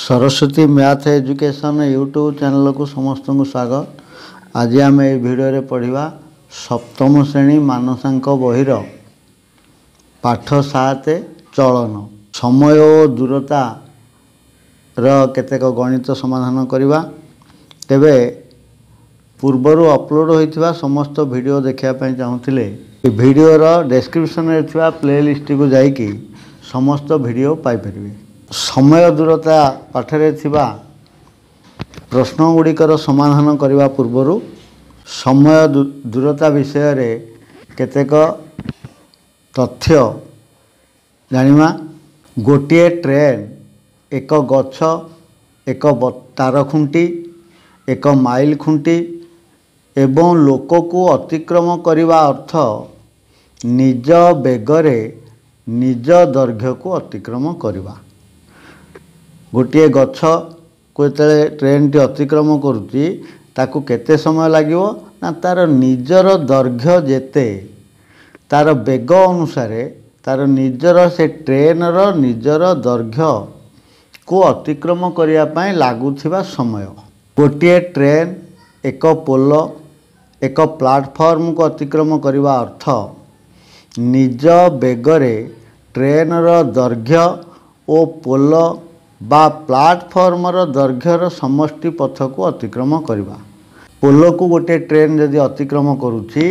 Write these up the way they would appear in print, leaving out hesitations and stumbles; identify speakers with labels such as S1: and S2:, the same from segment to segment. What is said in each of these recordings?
S1: Saraswati math education YouTube channel को समस्त को स्वागत। आज आम ये भिडियो पढ़ा सप्तम श्रेणी मानसांक बहिर पाठ 7 चलन समय और दूरता केतेक गणित समाधान करवा। तेबे पूर्वर अपलोड होता समस्त वीडियो देखापी चाहूँगे वीडियोर डिस्क्रिप्शन में प्लेलिस्ट को जाकि समस्त वीडियो पाइपर। समय दूरता पाठरे थिबा प्रश्न गुड़िकर समाधान करने पूर्वर समय दूरता विषय रे केतेक तथ्य जानिमा। गोटे ट्रेन, एक गछ, एक तार खुंटी, एक माइल खुंटी एवं लोक को अतिक्रम करने अर्थ निज बेगरे निज दैर्घ्य को अतिक्रम करवा। गोटे गछ को ट्रेन टी अतिक्रम करुच्ची ताकू केते समय लागिवो ना तार निजर दैर्घ्य जेते तार बेग अनुसार तार निजर से ट्रेनर निजर दैर्घ्य को अतिक्रम करिया पई लागुथिबा समय। गोटे ट्रेन, एक पोल, एक प्लाटफॉर्म को अतिक्रम करने अर्थ निज बेगरे ट्रेनर दैर्घ्य और पोल बा प्लाटफॉर्मर दैर्घ्यर समष्टि पथ को अतिक्रम करवा। पोल को गोटे ट्रेन यदि अतिक्रम करुच्ची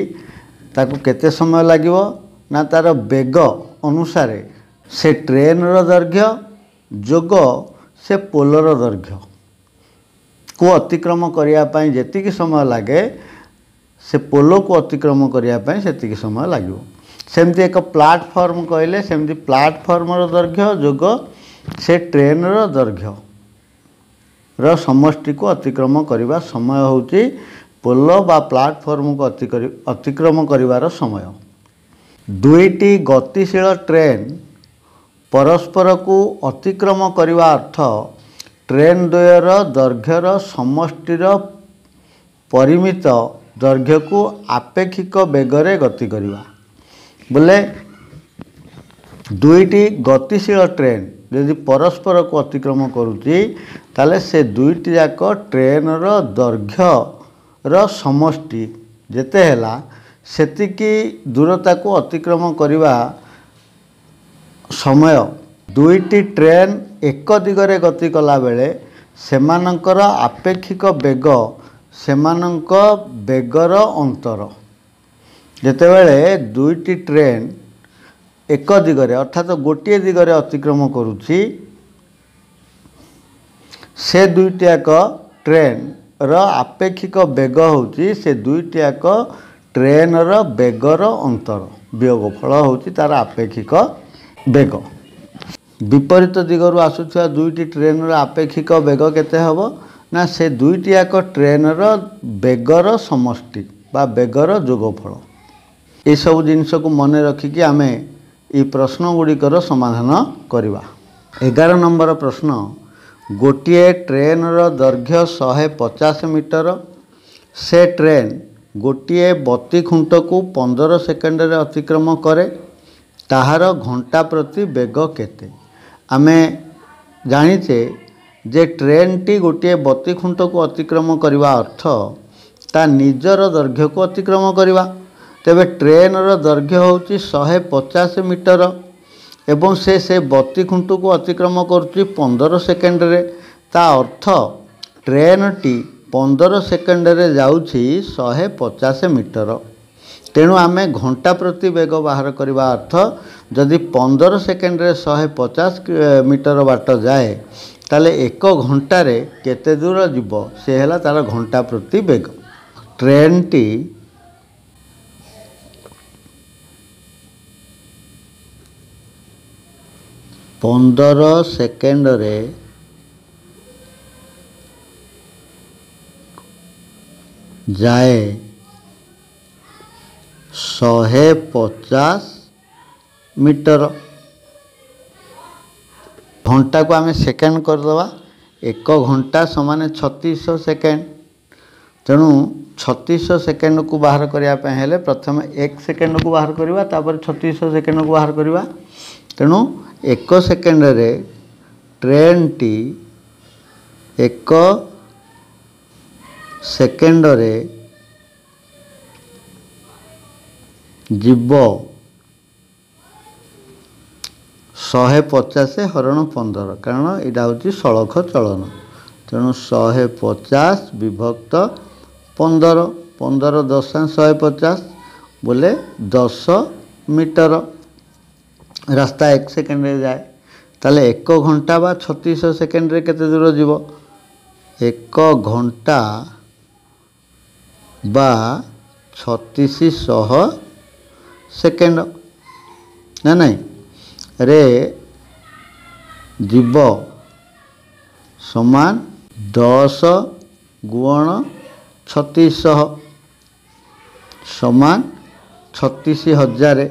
S1: ताकू केते समय लागिवो ना तार बेग अनुसार से ट्रेनर दैर्घ्य जोग से पोलर दैर्घ्य को अतिक्रम करने जेतिकी समय लगे से पोल को अतिक्रम करने सेतिकी समय लागिवो। सेमती एक प्लाटफॉर्म कहले सेमती प्लाटफॉर्मर दैर्घ्य जोग से ट्रेनर दैर्घ्य र समष्टि को अतिक्रम करने समय होची पोल बा प्लाटफॉर्म को अतिक्रम करिवार समय। दुईटी गतिशील ट्रेन परस्पर को अतिक्रम करने अर्थ ट्रेन द्वयर दैर्घ्यर समष्टिर परिमित दैर्घ्य को आपेक्षिक बेगरे गति करवा। बोले दुईटी गतिशील ट्रेन यदि परस्पर को अतिक्रम करुच्ची ताले से दुईटी जाक ट्रेनर दैर्घ्यर समष्टि जेते हैला सेतिकी दूरता को अतिक्रम करवा समय। दुईटी ट्रेन एक दिगरे गति कला बेले सेमानंकर आपेक्षिक बेग सेमानंक बेगर अंतर। जेतेबेले दुईटी ट्रेन एक दिगरे अर्थात गोटे दिगरे अतिक्रम करुच्ची से दुईटाक ट्रेन र आपेक्षिक बेग होची से दुईटाक ट्रेनर बेगर अंतर। वियोगफल होची तार आपेक्षिक बेग। विपरीत दिगरु आसुथिया दुईटी ट्रेनर आपेक्षिक बेग केते हबो ना से दुईटाक ट्रेनर बेगर समष्टि बा बेगर जोगफल। ये सब जिनस को मन रखिकी आमे ये प्रश्न गुड़िकर समाधान करवा। 11 नंबर प्रश्न, गोटे ट्रेनर दैर्घ्य 150 मीटर, से ट्रेन गोटे बत्ती खुंट को 15 सेकेंड रे अतिक्रम करे, ताहार घंटा प्रति बेग केते। आमे जानिचे जे ट्रेन टी गोटे बत्ती खुंट को अतिक्रम करवा अर्थ ता निजर दैर्घ्य को अतिक्रम करवा। तेबे ट्रेनर दैर्घ्य होची 150 मीटर एवं से बत्ती खुंट को अतिक्रम करुच्ची 15 सेकेंड रे। ता अर्थ ट्रेन टी 15 सेकेंड रे जाउची 150 मीटर। तेणु आमे घंटा प्रति बेग बाहर करवा अर्थ जदि 15 सेकेंड रे 150 मीटर बाट जाए ताले एक घंटा रे केते दूर जीव से हैला तार घंटा प्रति बेग। ट्रेन टी 15 सेकेंड रे जाए 150 मीटर। घंटा को आमे सेकेंड करदवा। एक घंटा समान 3600 सेकेंड। तेणु 3600 सेकेंड को बाहर करने हेले प्रथम 1 सेकेंड को बाहर करवा तापर 3600 सेकेंड को बाहर करवा। तेणु 1 सेकेंड रे ट्रेन टी 1 ସେକେଣ୍ଡରେ ଯିବ 150 ହରଣ 15 କାରଣ ଏଇଟା ହେଉଛି ସଳଖ ଚଳନ। ତେଣୁ 150 ବିଭକ୍ତ 15 15 ଦଶାଂଶ 150 ବୋଲେ 10 ମିଟର। ରାସ୍ତା 1 ସେକେଣ୍ଡରେ ଯାଏ, ତାହେଲେ 1 ଘଣ୍ଟା ବା 3600 ସେକେଣ୍ଡରେ କେତେ ଦୂର ଯିବ? 1 ଘଣ୍ଟା ବା 3600 ସେକେଣ୍ଡ ନା ନାହିଁ ରେ ଯିବ ସମାନ 10 ଗୁଣନ 3600 ସମାନ 36,000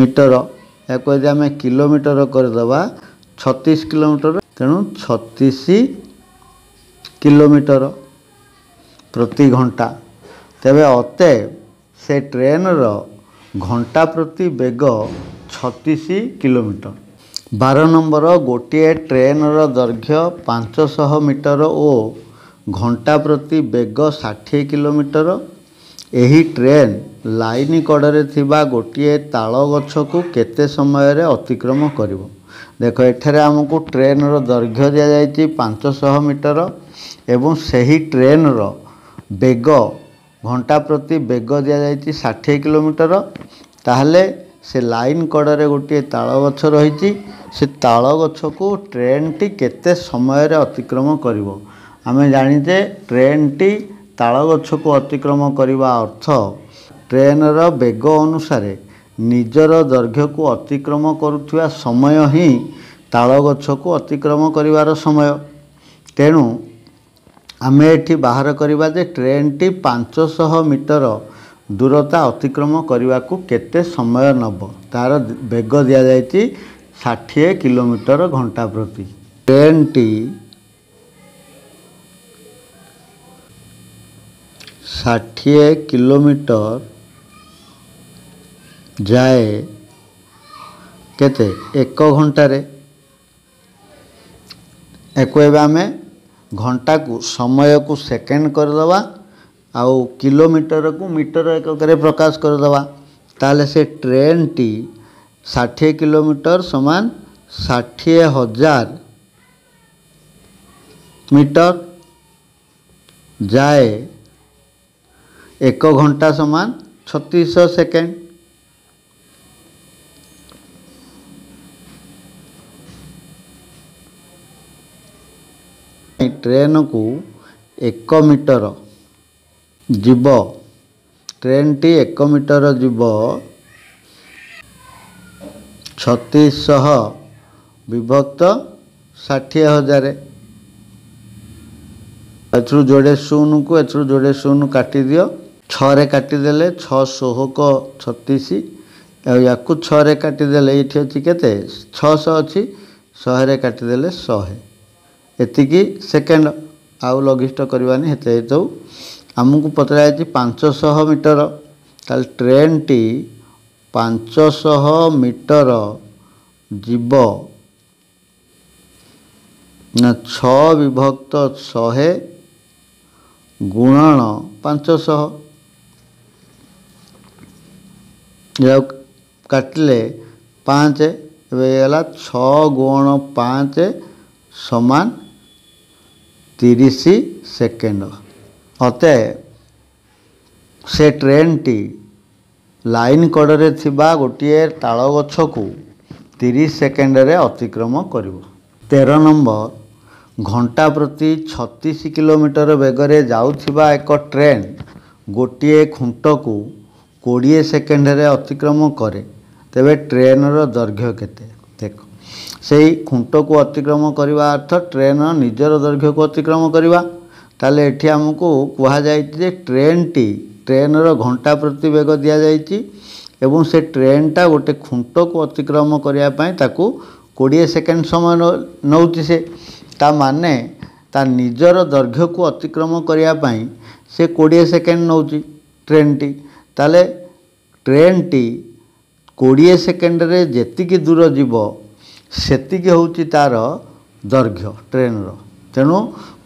S1: ମିଟର। ଏହାକୁ ଯଦି ଆମେ କିଲୋମିଟର କରିଦେବା 36 କିଲୋମିଟର, ତେଣୁ 36 କିଲୋମିଟର ପ୍ରତି ଘଣ୍ଟା। ତେବେ ଅତଏବ ସେ ଟ୍ରେନର ଘଣ୍ଟା ପ୍ରତି ବେଗ 36 କିଲୋମିଟର। 12 ନମ୍ବର, ଗୋଟିଏ ଟ୍ରେନର ଦୈର୍ଘ୍ୟ 500 ମିଟର ଓ ଘଣ୍ଟା ପ୍ରତି ବେଗ 60 କିଲୋମିଟର। ଏହି ଟ୍ରେନ ଲାଇନ କଡ଼ରେ ଥିବା ଗୋଟିଏ ତାଳ ଗଛକୁ କେତେ ସମୟରେ ଅତିକ୍ରମ କରିବ? ଦେଖ, ଏଠାରେ ଆମକୁ ଟ୍ରେନର ଦୈର୍ଘ୍ୟ ଦିଆଯାଇଛି 500 ମିଟର ଏବଂ ସେହି ଟ୍ରେନର ବେଗ ଘଣ୍ଟା ପ୍ରତି ବେଗ ଦିଆଯାଇଛି 60 କିଲୋମିଟର। ତାହେଲେ ସେ ଲାଇନ କଡ଼ରେ ଗୋଟିଏ ତାଳ ଗଛ ରହିଛି, ସେ ତାଳ ଗଛକୁ ଟ୍ରେନଟି କେତେ ସମୟରେ ଅତିକ୍ରମ କରିବ? ଆମେ ଜାଣିଛେ ଟ୍ରେନଟି ତାଳ ଗଛକୁ ଅତିକ୍ରମ କରିବା ଅର୍ଥ ଟ୍ରେନର ବେଗ ଅନୁସାରେ ନିଜର ଦୈର୍ଘ୍ୟକୁ ଅତିକ୍ରମ କରୁଥିବା ସମୟ ହିଁ ତାଳ ଗଛକୁ ଅତିକ୍ରମ କରିବାର ସମୟ। ତେଣୁ ଆମେ ଏଠି ବାହାର କରିବା ଯେ ଟ୍ରେନଟି 500 ମିଟର ଦୂରତା ଅତିକ୍ରମ କରିବାକୁ କେତେ ସମୟ ନେବ। ତାର ବେଗ ଦିଆଯାଇଛି 60 କିଲୋମିଟର ଘଣ୍ଟା ପ୍ରତି। ଟ୍ରେନଟି 60 କିଲୋମିଟର ଯାଏ କେତେ? 1 ଘଣ୍ଟାରେ। ୟାକୁ ଏବେ ଆମେ ଘଣ୍ଟାକୁ ସମୟକୁ ସେକେଣ୍ଡ କରିଦେବା ଆଉ କିଲୋମିଟରକୁ ମିଟର ଏକକରେ ପ୍ରକାଶ କରିଦେବା। ତାହେଲେ ସେ ଟ୍ରେନଟି 60 କିଲୋମିଟର ସମାନ 60,000 ମିଟର ଯାଏ 1 ଘଣ୍ଟା ସମାନ 3600 ସେକେଣ୍ଡ। ଟ୍ରେନକୁ 1 ମିଟର ଯିବ, ଟ୍ରେନଟି 1 ମିଟର ଯିବ 3600 ବିଭକ୍ତ 60,000। ଏଥିରୁ ଯୋଡ଼େ ଶୂନକୁ ଏଥିରୁ ଯୋଡ଼େ ଶୂନ କାଟିଦିଅ, 6ରେ କାଟିଦେଲେ 6 ଷୋହକ 36 ଆଉ ୟାକୁ 6ରେ କାଟିଦେଲେ ଏଇଠି ଅଛି କେତେ? 600 ଅଛି, 100ରେ କାଟିଦେଲେ 100। ଏତିକି ସେକେଣ୍ଡ, ଆଉ ଲଘିଷ୍ଠ କରିବାନି, ହେତେ ହେଇଥାଉ। ଆମକୁ ପଚରାଯାଇଛି 500 ମିଟର, ତାହେଲେ ଟ୍ରେନଟି 500 ମିଟର ଯିବ ନା 6 ବିଭକ୍ତ 100 ଗୁଣନ 500। ଯାଉ କାଟିଲେ 5, ଏବେ ହେଇଗଲା 6 ଗୁଣନ 5 ସମାନ 30 ସେକେଣ୍ଡ। ଅତଏବ ସେ ଟ୍ରେନଟି ଲାଇନ କଡ଼ରେ ଥିବା ଗୋଟିଏ ତାଳ ଗଛକୁ 30 ସେକେଣ୍ଡରେ ଅତିକ୍ରମ କରିବ। 13 ନମ୍ବର, ଘଣ୍ଟା ପ୍ରତି 36 କିଲୋମିଟର ବେଗରେ ଯାଉଥିବା ଏକ ଟ୍ରେନ ଗୋଟିଏ ଖୁଣ୍ଟକୁ 20 ସେକେଣ୍ଡରେ ଅତିକ୍ରମ କରେ, ତେବେ ଟ୍ରେନର ଦୈର୍ଘ୍ୟ କେତେ? ଦେଖ, ସେହି ଖୁଣ୍ଟକୁ ଅତିକ୍ରମ କରିବା ଅର୍ଥ ଟ୍ରେନ ନିଜର ଦୈର୍ଘ୍ୟକୁ ଅତିକ୍ରମ କରିବା। ତାହେଲେ ଏଠି ଆମକୁ କୁହାଯାଇଛି ଯେ ଟ୍ରେନର ଘଣ୍ଟା ପ୍ରତି ବେଗ ଦିଆଯାଇଛି ଏବଂ ସେ ଟ୍ରେନଟା ଗୋଟେ ଖୁଣ୍ଟକୁ ଅତିକ୍ରମ କରିବା ପାଇଁ ତାକୁ 20 ସେକେଣ୍ଡ ସମୟ ନେଉଛି। ତା ମାନେ ତା ନିଜର ଦୈର୍ଘ୍ୟକୁ ଅତିକ୍ରମ କରିବା ପାଇଁ ସେ 20 ସେକେଣ୍ଡ ନେଉଛି ଟ୍ରେନଟି। ତାହେଲେ ଟ୍ରେନଟି 20 ସେକେଣ୍ଡରେ ଯେତିକି ଦୂର ଯିବ सेतिक होउची तार दैर्घ्य ट्रेन रो। तेणु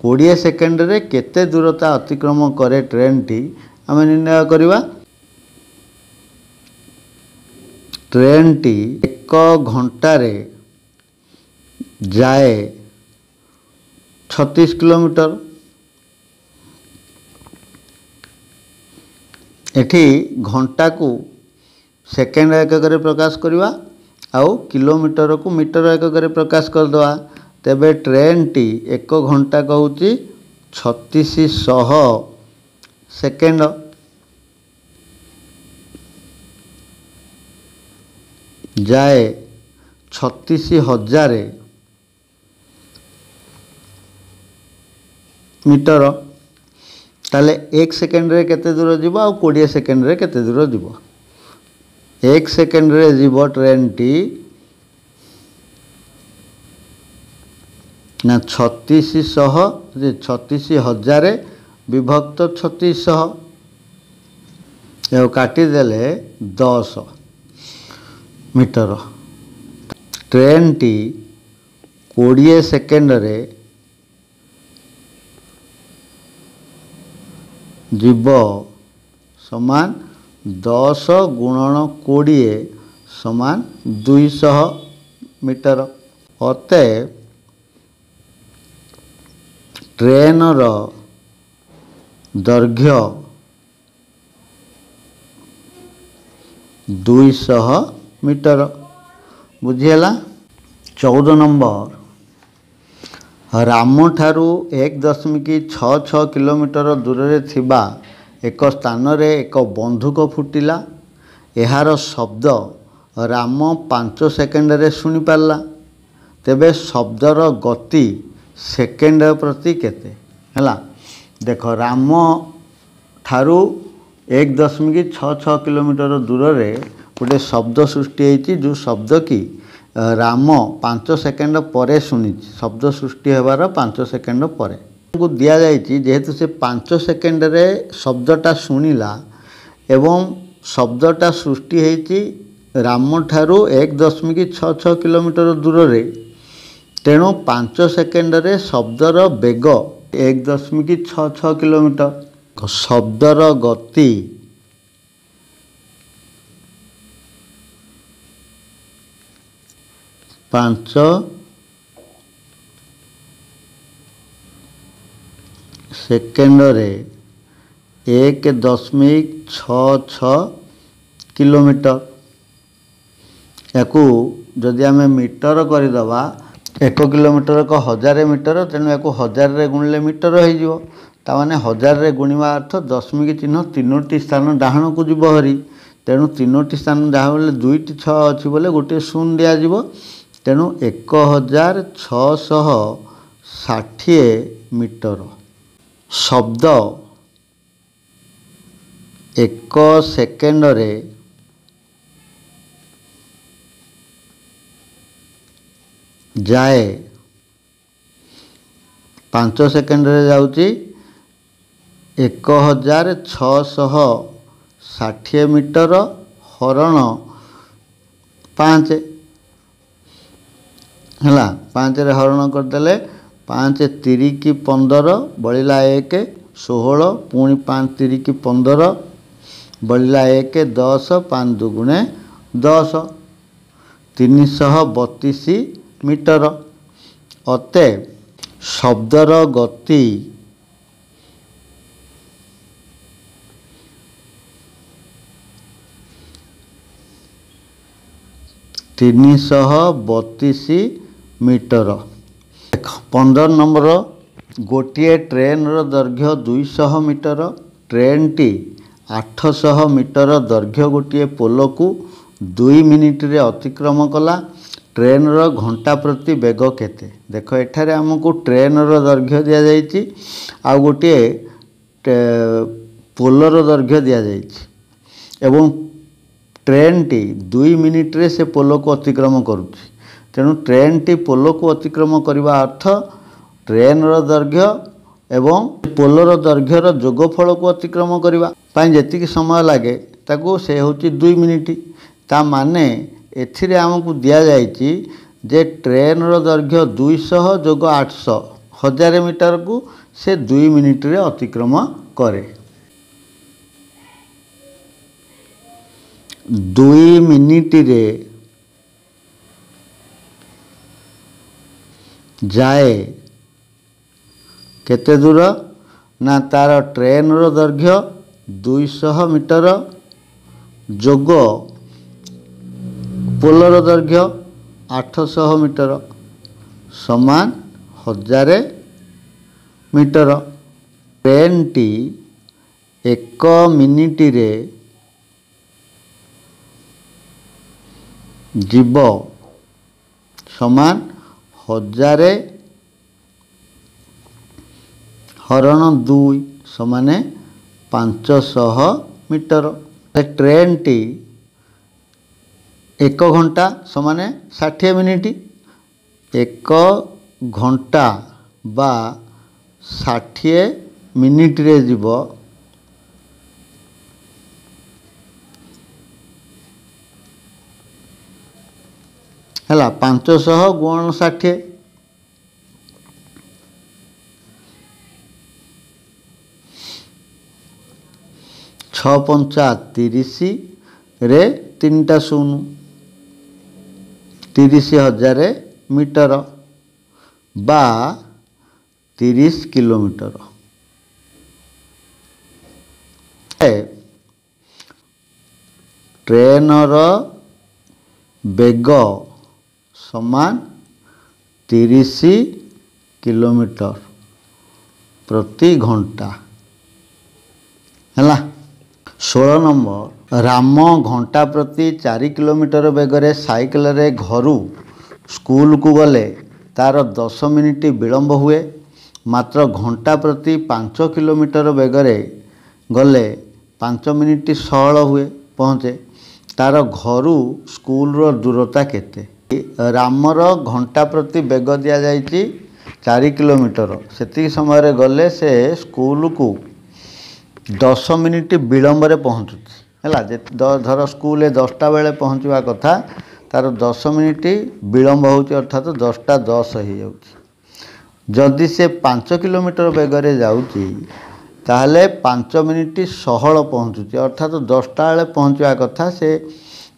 S1: 20 सेकेंड रे केते दूरता अतिक्रम करे ट्रेन टी आम निर्णय करवा। ट्रेन टी 1 घंटारे जाए 36 किलोमीटर। एठी घंटा को सेकेंड एकक प्रकाश करवा आउ किलोमीटर को मीटर एकक प्रकाश करदे। तेबे ट्रेन टी 1 घंटा कहूँ 3600 सेकेंड। जाए 36,000 मीटर। ताले 1 सेकेंड रे केते दूर जीव आ 20 सेकेंड रे केते दूर जीव। 1 सेकेंड रे जीव ट्रेन टी ना 36,000 विभक्त 3600 काटिदेले 10 मीटर। ट्रेन टी 20 सेकेंड रे जीव समान 10 गुणन 20 समान 200 मीटर। अतएव ट्रेन रो दैर्घ्य 200 मीटर। बुझीगला। 14 नंबर राम ठारू 1.66 किलोमीटर दूर रे थिबा एक स्थान रे एक बंधुक फुटिला। एहार शब्द राम 5 सेकेंड रे सुनी पारला। तेबे शब्दर गति सेकेंड प्रति केते हला। देखो राम ठारू 1.66 किलोमीटर दूर रे गोटे शब्द सृष्टि होती जो शब्द की राम 5 सेकेंड परे सुनी। शब्द सृष्टि होबार 5 सेकेंड परे को दिया जायछि। जेहेतु से 5 सेकेंड रे शब्दटा सुनिला एवं शब्दटा सृष्टि होती राम ठारू 1.66 किलोमीटर दूर रे। तेणु 5 सेकेंड रे शब्दर बेग 1.66 किलोमीटर। शब्दर गति 5 सेकेंड रे 1.66 किलोमीटर। याकू जदि आम मीटर करदे 1 किलोमीटर को 1000 मीटर। तेणु या 1000 रे गुणिले मीटर हो ताने 1000 रे गुणिवा अर्थ दशमिक चिन्ह 3टी स्थान डाहण को जीव हरी। तेणु 3टी स्थान जहाँ बोले 2टी 6 अच्छी बोले गोटे शून्य दिज्व। तेणु 1660 मीटर। शब्द 1 सेकेंड रे जाए 5 सेकेंड रे जाउची 1660 मीटर हरण 5 है। 5 रे हरण करदेले 5 3 की 15 बलिला 1 16 पुणी 5 3 की 15 बलिला 1 10 5 दुगुणे 10 332 मीटर। अतएव शब्दर गति 332 मीटर। 15 नंबर गोटे ट्रेन दैर्घ्य 200 मीटर। ट्रेन टी 800 मीटर दैर्घ्य गोटे पोल को 2 मिनिट रे अतिक्रम कला। ट्रेन घंटा प्रति बेग केते। देख एठारे आमको ट्रेन दैर्घ्य दि जाइए आ गोटे पोलर दैर्घ्य दि जाइए एवं ट्रेन टी 2 मिनिट रे से पोल को अतिक्रम करुच्ची। तेणु ट्रेन टी पोल को अतिक्रम करने अर्थ ट्रेन दैर्घ्य एवं पोलर दैर्घ्यर जोगफल को अतिक्रम करने जी समय लगे ताकू से हूँ 2 मिनिट। ता माने एथिरे आमको दि जाइए जे ट्रेन रो दैर्घ्य 200 जोग 800 1000 मीटर को से 2 मिनिट रे अतिक्रम करे। 2 मिनिट रे जाए केते दूर ना तार ट्रेन रो दैर्घ्य 200 मीटर जोग पोलर दैर्घ्य 800 मीटर समान 1000 मीटर। ट्रेन टी 1 मिनिट रे जीव समान 1000 हरण 2 समान 500 मीटर। ट्रेन टी 1 घंटा समान 60 मिनिट। 1 घंटा बा 60 मिनिट रे जीव है 500 गुणन 60 6 पंचा 30 रे 3टा 0 30,000 मीटर बा 30 किलोमीटर। ट्रेनर बेग समान 30 किलोमीटर प्रति घंटा है। 16 नंबर राम घंटा प्रति 4 किलोमीटर बेगर साइकिल रे घरू स्कूल को गले तार 10 मिनिट विलंब हुए। मात्र घंटा प्रति 5 किलोमीटर बेगरे गले 5 मिनिट सहल हुए पहुँचे। तार घरू स्कूल रो दूरता केते? रामर घंटा प्रति बेग दिया जाइए 4 किलोमीटर से समय गले से स्कूल को 10 मिनिट विलंब रे पहुँचुची है। धर स्कूल 10टा बेले पहुँचवा कथा तार 10 मिनिट विलंब होची अर्थात 10टा 10 हो जाउची। जदि से 5 किलोमीटर बेगरे जाउची ताहले 5 मिनिट सहल पहुँचुची अर्थात 10टा बेले पहुँचवा कथा से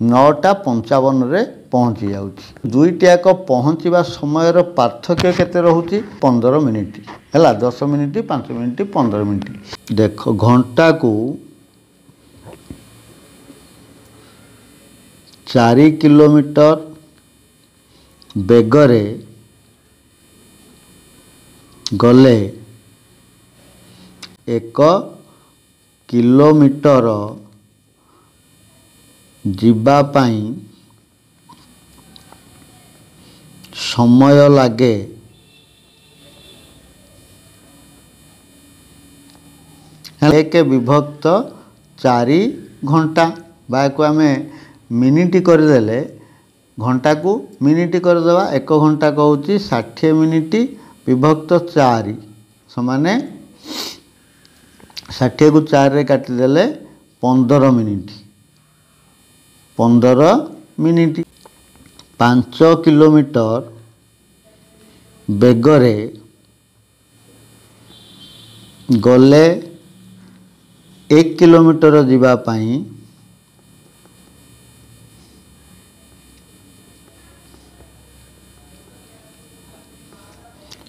S1: 9टा 55 रे पहुँची जाउची। दुईटा एक पहुँचवा समय पार्थक्य केते रहूची 15 मिनिट है। 10 मिनिट 5 मिनिट 15 मिनिट। देख घंटा को 4 किलोमीटर बेगरे गले 1 किलोमीटर जीवा पाई समय लागे 1 विभक्त 4 घंटा बाको आम मिनिट करदेले घंटा को मिनिट करदेवा 1 घंटा कहूँ 60 मिनिट विभक्त 4 समान 60 को 4 रे काटिदेले 15 मिनिट 15 मिनिट। 5 किलोमीटर बेगरे गले 1 किलोमीटर जीवा पाई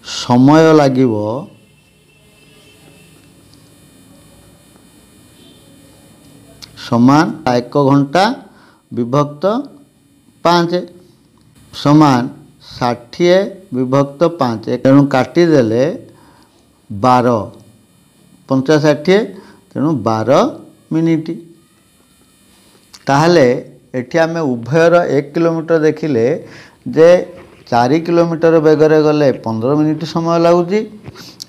S1: समय लागिवो समान 1 घंटा विभक्त 5 समान 60 विभक्त 5 तेणु काटिदेले 12 50 60 तेणु 12 मिनिट। ताहले एठी आमे उभयर 1 किलोमीटर देखिले जे 4 किलोमीटर बेगरे गले 15 मिनिट समय लगुची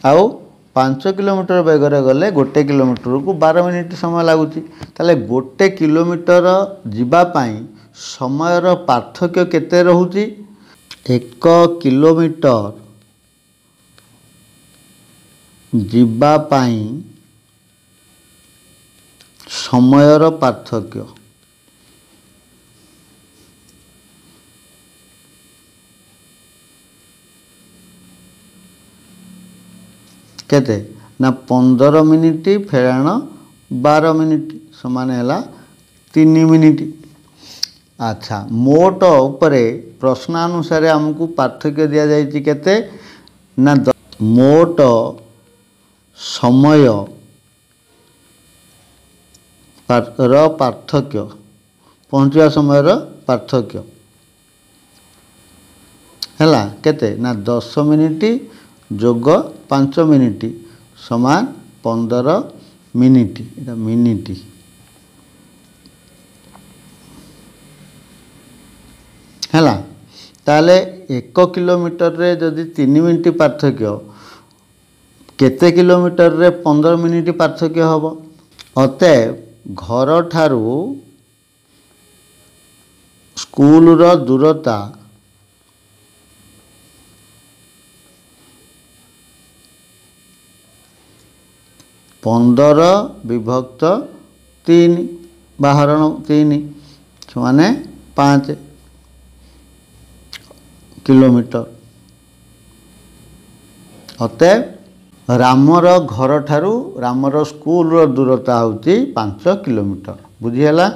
S1: आउ 5 किलोमीटर बेगरे गले 1 किलोमीटर को 12 मिनिट समय लगुची। ताले 1 किलोमीटर जीवा पाई समयर पार्थक्य केते रहूची? 1 किलोमीटर जीवा पाई समयर पार्थक्य केते ना 15 मिनिट फेराण 12 मिनिट समान है 3 मिनिट। अच्छा मोट उपरे प्रश्नानुसार आमको पार्थक्य दि जाइए केते ना मोट समय पार्थक्य पहुँचवा समय पार्थक्य है केते ना 10 मिनिट जोग 5 मिनिट समान 15 मिनिट इटा मिनिट। है ताले 1 किलोमीटर रे जदि 3 मिनिट पार्थक्य केते किलोमीटर रे 15 मिनिट पार्थक्य हम। अतएव घर ठारू स्कूल रो दूरता 15 विभक्त 3 बाहरण 3 माने 5 किलोमीटर। अतएव रामर घर ठारू रामर स्कूल रो दूरता होची 5 किलोमीटर। बुझीगला।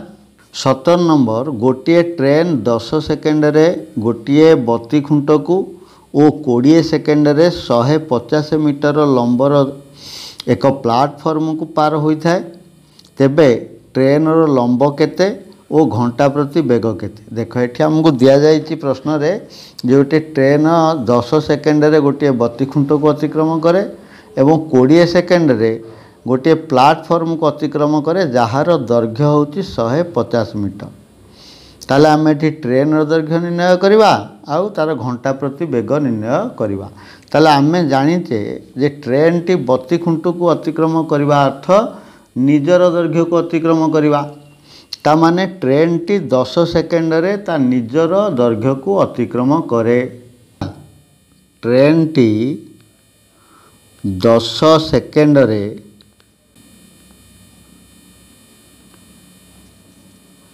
S1: 17 नंबर गोटे ट्रेन 10 सेकेंड रे गोटे बत्ती खुंट को और 20 सेकेंड रे 150 मीटर लंबर एक प्लाटफॉर्म को पार होता है तेबे ट्रेन रो लंब केते और घंटा प्रति वेग केते। देखो ये आमको दि जाइए प्रश्न रे जोटे ट्रेन 10 सेकेंड रे गोटे बत्ती खुंट को अतिक्रम करे एवं 20 सेकेंड रे गोटे प्लाटफॉर्म को अतिक्रम करे जार दैर्घ्य होची 150 मीटर। ताले आम ये ट्रेन दैर्घ्य निर्णय करवा आउ तार घंटा प्रति वेग निर्णय करवा। ताले आम जानीचे जे ट्रेन टी बत्ती खुंट को अतिक्रम करवा अर्थ निजर दैर्घ्य को अतिक्रम करवा ता माने ट्रेन टी 10 सेकेंड रे ता निजर दैर्घ्य को अतिक्रम करे। ट्रेन टी 10 सेकेंड रे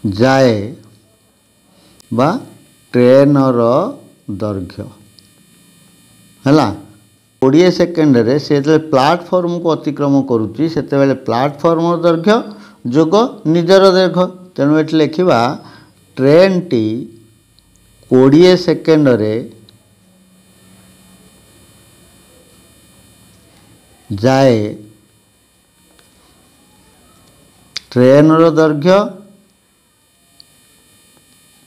S1: जाए बा ट्रेन रो दैर्घ्य है 20 सेकेंड रे से प्लाटफॉर्म को अतिक्रम करुच्ची से प्लाटफॉर्म दैर्घ्य जोग निजर दैर्घ्य। तेणु ये लिखा ट्रेन टी 20 सेकेंड रे जाए ट्रेन रो दैर्घ्य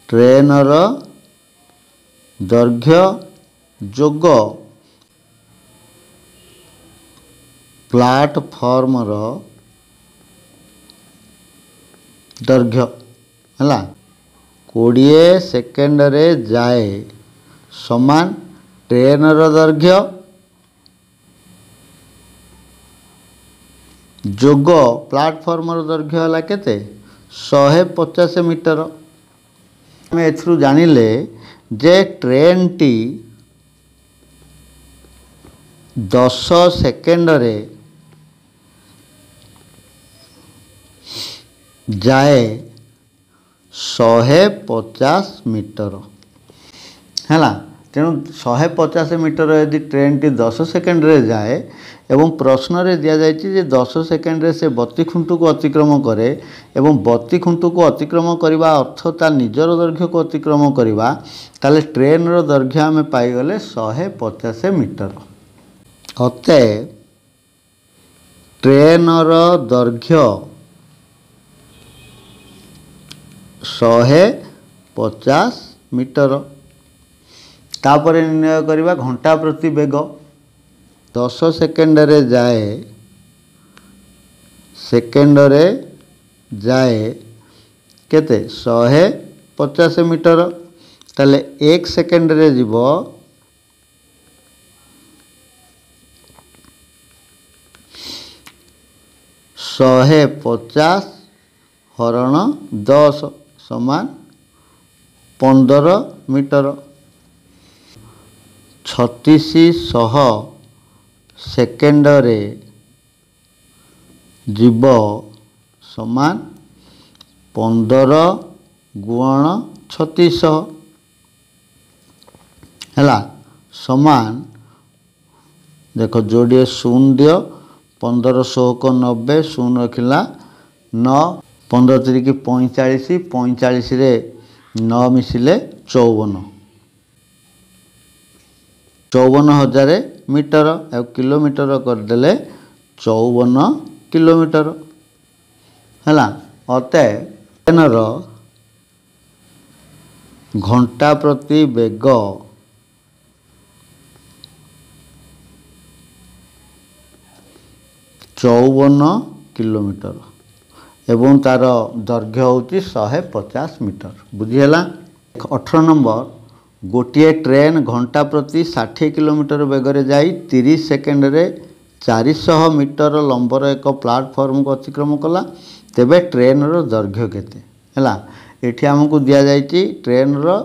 S1: ट्रेन रो दैर्घ्य जोग प्लाटफॉर्म रो दैर्घ्य है 20 सेकेंड रे जाए समान ट्रेन रो दैर्घ्य जोग प्लाटफॉर्म रो दैर्घ्य है केते 150 मीटर। आम एथरू जानिले जे ट्रेन टी 10 सेकेंड रे जाए 150 मीटर है तेणु 150 मीटर यदि ट्रेन टी 10 सेकेंड रे जाए एवं प्रश्न रे दिया जायछि जे 10 सेकेंड रे से बत्ती खुंट को अतिक्रम करे एवं बत्ती खुंट को अतिक्रम करवा अर्थ ता निजर दैर्घ्य को अतिक्रम करवा ताले ट्रेन रो दैर्घ्य आम पाईगले 150 मीटर। अतएव ट्रेन रो दैर्घ्य 150 मीटर। तापर निर्णय करवा घंटा प्रति वेग 10 सेकेंड रे जाए सेकेंड रे जाए केते 150 मीटर ताले 1 सेकेंड रे जीवो 150 हरण 10 समान 15 मीटर। 3600 सेकेंड रे जीव समान 15 गुण 3600 है समान देख जोड़े शून दियो 15 16 90 शून रखिला 9 15 3 45 45 रे 9 मिसिले 54,000 मीटर और किलोमीटर करदेले 54 किलोमीटर है। अतः ट्रेनर घंटा प्रति वेग 54 किलोमीटर एवं तार दैर्घ्य होची 150 मीटर। बुझीगला। 18 नंबर गोटे ट्रेन घंटा प्रति 60 किलोमीटर बेगर जाई 30 सेकेंड रे 400 मीटर लंबर एक प्लाटफॉर्म को अतिक्रम कला तेबे ट्रेन रो दैर्घ्य केते हैला। एठी हमकु दिया जायछि ट्रेन रो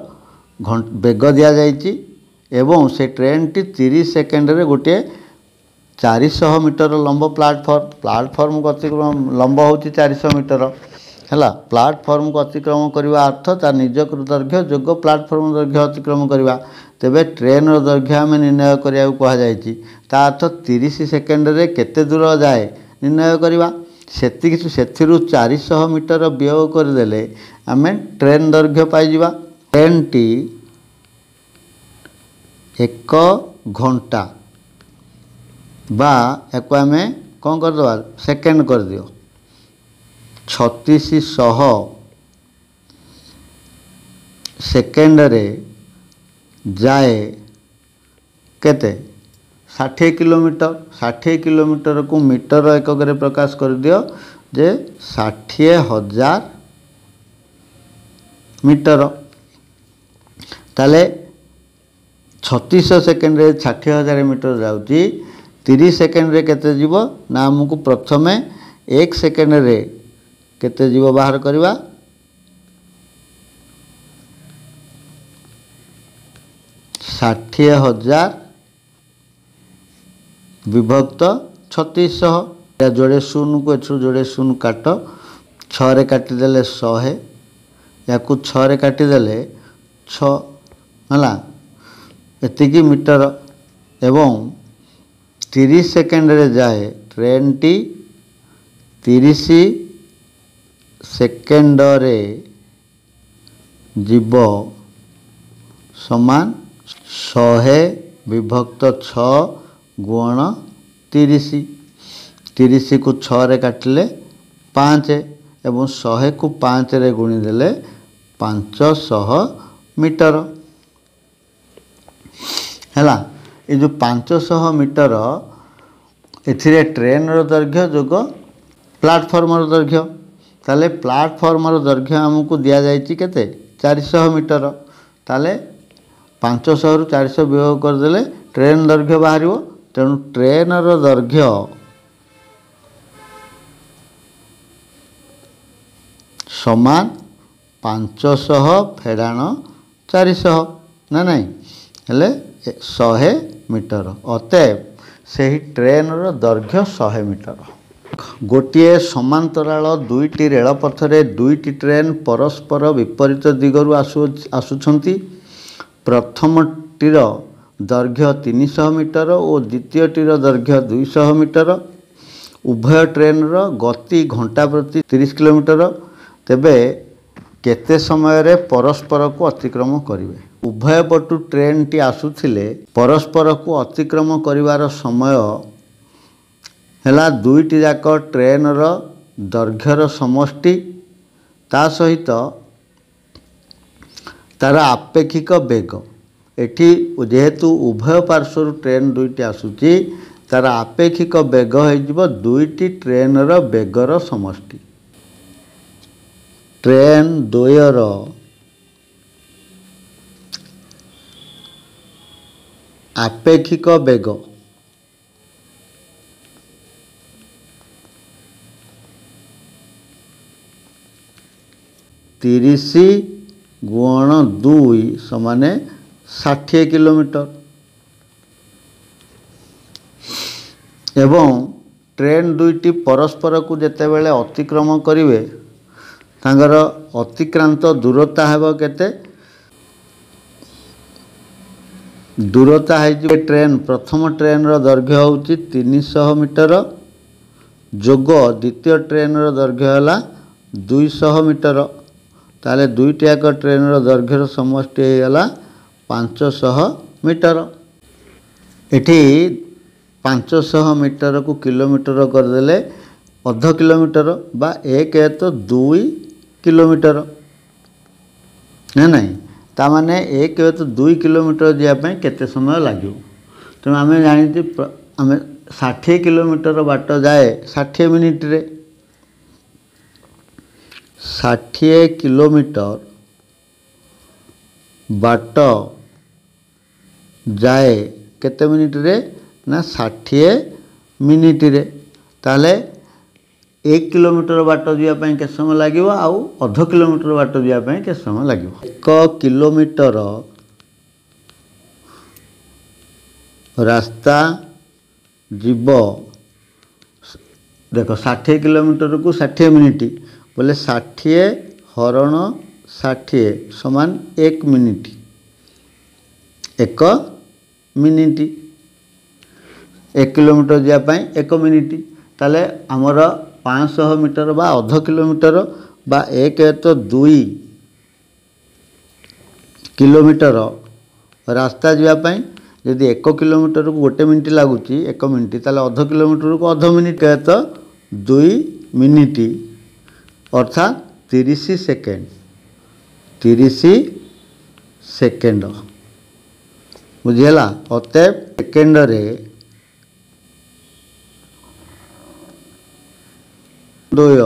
S1: बेग दिया जायछि एवं से ट्रेन टी 30 सेकेंड रे गोटे 400 मीटर लंब प्लाटफॉर्म को अतिक्रम लंब होची 400 मीटर हैला। प्लाटफॉर्म को अतिक्रम करने अर्थ तार निजक दैर्घ्य जोग प्लाटफॉर्म दैर्घ्य अतिक्रम करवा तेबे ट्रेन रो दैर्घ्य आम निर्णय करिया कहा जायछि ता अर्थ 30 सेकेंड रे केते दूर जाए निर्णय करवा सेथिरु 400 मीटर वियोग करदेले आम ट्रेन दैर्घ्य पाइबा। ट्रेन टी 1 घंटा बा एक आम कौन करदे सेकेंड कर दियो 3600 सेकेंड रे जाए केते 60 किलोमीटर 60 किलोमीटर को मीटर एकक रे प्रकाश कर दियो जे 60,000 मीटर ताले 3600 सेकेंड रे 60,000 मीटर जाउची 30 सेकेंड रे केते जीवो ना हमकु प्रथमे 1 सेकेंड रे केते जीवो बाहर करवा 60,000 विभक्त 3600 जोड़े शून को एठू जोड़े शून काट 6 रे काटिदेले 100 या 6 रे काटिदेले 6 हला एतिकी मीटर एवं 30 सेकेंड रे जाए ट्रेन टी 30 सेकेंड रे जीव समान 100 विभक्त 6 गुण 30 30 को 6 रे काटिले 5 एवं 100 को 5 रे गुणी देले 500 मीटर हैला। ये जो 500 मीटर एथिरे ट्रेन रो दैर्घ्य जोग प्लाटफॉर्म रो दैर्घ्य ताले प्लाटफॉर्म रो दैर्घ्य हमको दिया जायछि केते 400 मीटर ताले 500 रु 400 वियोग कर देले ट्रेन दैर्घ्य बाहरिवो तेणु ट्रेन रो दैर्घ्य समान 500 फेडाण 400 ना नहीं हेले 100 मीटर अतएव से ही ट्रेन रो दैर्घ्य 100 मीटर। गोटे समांतराल दुईटी रेलपथ रे दुईटी ट्रेन परस्पर विपरीत दिगरु आसुछंती प्रथमटीर दैर्घ्य 300 मीटर और द्वितीयटीर दैर्घ्य 200 मीटर उभय ट्रेन रो गति घंटा प्रति 30 किलोमीटर तेबे केते समय रे परस्पर को अतिक्रम करिवे उभय पटु ट्रेन टी आसुथिले परस्पर को अतिक्रम करिवार समय हैला दुईटी जाक ट्रेन रो दैर्घ्यर समष्टि ता सहित तार आपेक्षिक बेग एठी जेहेतु उभय पार्श्व ट्रेन दुईटी आसुची तार आपेक्षिक बेग हो दुईटी ट्रेन रो बेगर समष्टि ट्रेन द्वयर आपेक्षिक बेग तीस गुण 2 समान 60 किलोमीटर एवं ट्रेन दुईटी परस्पर को जेते बेले अतिक्रम करिवे तांगर अतिक्रांत दूरता हेबो केते दूरता है ट्रेन प्रथम ट्रेन रो दैर्घ्य होउची 300 मीटर जोग द्वितीय ट्रेन रो दैर्घ्य है 200 मीटर ताले दुईटा एक ट्रेन रो दैर्घ्यर समष्टि होगा 500 मीटर। एठी 500 मीटर को किलोमीटर करदेले अध किलोमीटर बा एक तो 2 किलोमीटर ना नहीं तामाने एक तो 2 किलोमीटर जावाई केते समय लगे तेणु आम जानी आम 60 किलोमीटर बाट जाए 60 मिनिट रे 60 किलोमीटर बाट जाए केते मिनिट रे ना 60 मिनिट रे ताले 1 किलोमीटर बाट जावाई के समय लगे आउ अध किलोमीटर बाट जावाई के समय लगे 1 किलोमीटर रास्ता जीव देख 60 किलोमीटर को 60 मिनिट बोले 60 हरण 60 समान 1 मिनिट 1 मिनिट 1 किलोमीटर जावाई 1 मिनिट ताले आमर 500 मीटर बा अध किलोमीटर बा एक तो 2 किलोमीटर रास्ता जावाई यदि 1 किलोमीटर को 1 मिनिट लगुच 1 मिनिट ताले अध किलोमीटर को अध मिनिट तो 2 मिनिट अर्थात 30 सेकेंड 30 सेकेंड बुझीगला। अतएव सेकेंड रे द्वय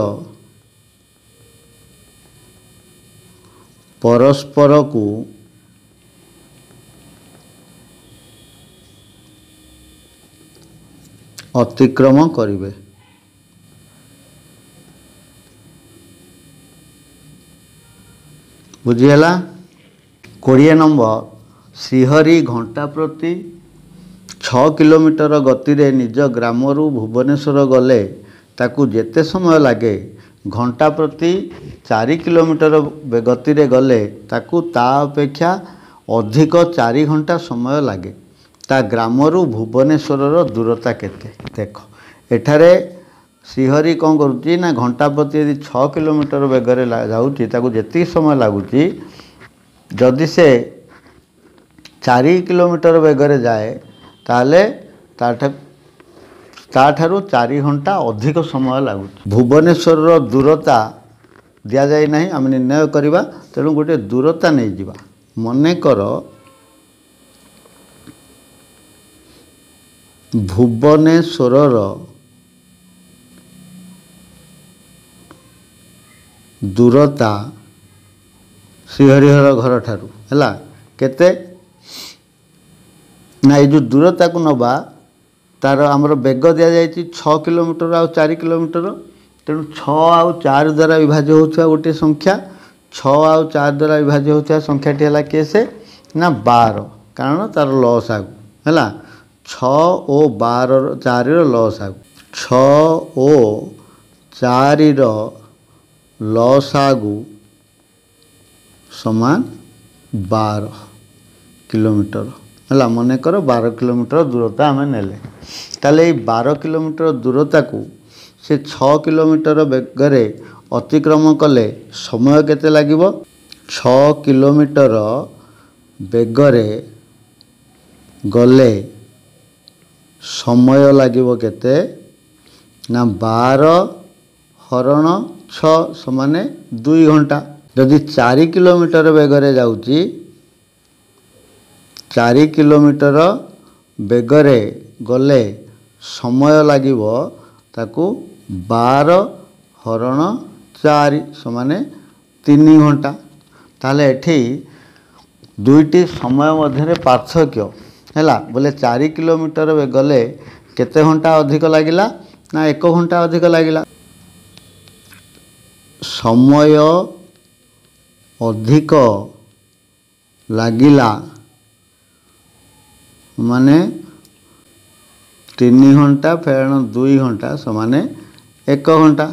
S1: परस्पर को अतिक्रम करिवे। बुझीगला। 20 नंबर श्रीहरि घंटा प्रति 6 किलोमीटर गति रे निज ग्रामरू भुवनेश्वर गले ताकू जेते समय लगे घंटा प्रति 4 किलोमीटर गति रे गले ताकू ता अपेक्षा अधिक 4 घंटा समय लगे ता ग्रामरू भुवनेश्वर दूरता केते देख एठारे श्रीहरि कौन करुच्ची ना घंटा प्रति यदि 6 किलोमीटर बेगर जाऊँगी ताकू जेती समय लगुच जदि से 4 किलोमीटर बेगर जाए ताले ताठारू 4 घंटा अधिक समय लगुच। भुवनेश्वर दूरता दिया जाए नहीं आम निर्णय करवा तेणु गोटे दूरता नहीं जिबा मनेकर भुवनेश्वर दूरता श्रीहरिहर घर ठारू है केते ना ये जो दूरता को नबा तार आमर बेग दि जाए 6 किलोमीटर आ 4 किलोमीटर तेणु 6 आउ 4 द्वारा विभाज्य होता गोटे संख्या 6 आउ 4 द्वारा विभाज्य होता संख्याटी है केसे ना 12 कारण तार लस आगु है 6 और 12 4 लस आगु 6 और 4 लस आगु समान 12 किलोमीटर है मनेकर 12 किलोमीटर दूरता आम नेले ताले 12 किलोमीटर दूरता को से 6 किलोमीटर बेगरे अतिक्रम कले समय केते लागिबो 6 किलोमीटर बेगरे गले समय लागिबो केते ना 12 हरण 6 समान 2 घंटा जदि 4 किलोमीटर बेगरे जाउची 4 किलोमीटर बेगरे गले समय लागिबो ताकू 12 हरण 4 समान 3 घंटा ताले एठी दुईटी समय मध्य पार्थक्य है बोले 4 किलोमीटर गले केते घंटा अधिक लगिला ना 1 घंटा अधिक लगिला समय अधिक लगिला माने 3 घंटा फेरण 2 घंटा समान 1 घंटा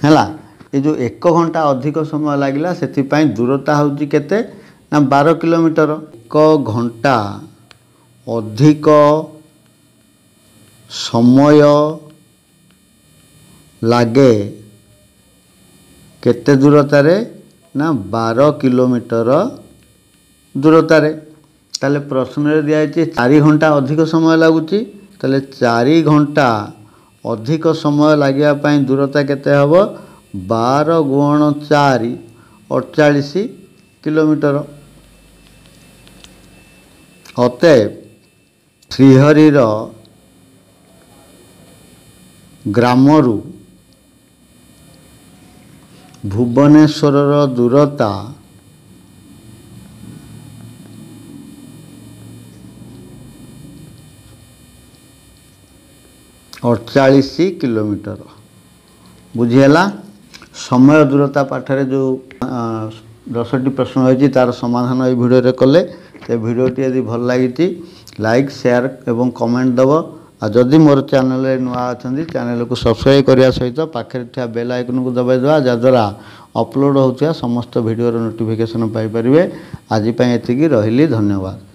S1: है ये जो 1 घंटा अधिक समय लगिला से दूरता हूँ केते ना 12 किलोमीटर 1 ଘଣ୍ଟା ଅଧିକ ସମୟ ଲାଗେ କେତେ ଦୂରତାରେ ନା 12 କିଲୋମିटर ଦୂରତାରେ। ताले प्रश्न दिया 4 घंटा अधिक समय लगुच ताले 4 घंटा अधिक समय लगे दूरता केते हबो 12 गुण 4 48 किलोमीटर। अतएव श्रीहरिर ग्रामरू भुवनेश्वर दूरता 48 किलोमीटर। बुझीगला। समय दूरता पाठरे जो 10टी प्रश्न होती तार समाधान ये वीडियो कले। तो वीडियोटी यदि भल लगी लाइक शेयर एवं कमेंट दब। आ जदि मोर चैनल नुआ अच्छा चैनल को सब्सक्राइब करने सहित पाखे था बेल आइकन को दबाई देवा जद्वारा अपलोड होता समस्त वीडियो नोटिफिकेशन पाइपर। आज एति रही धन्यवाद।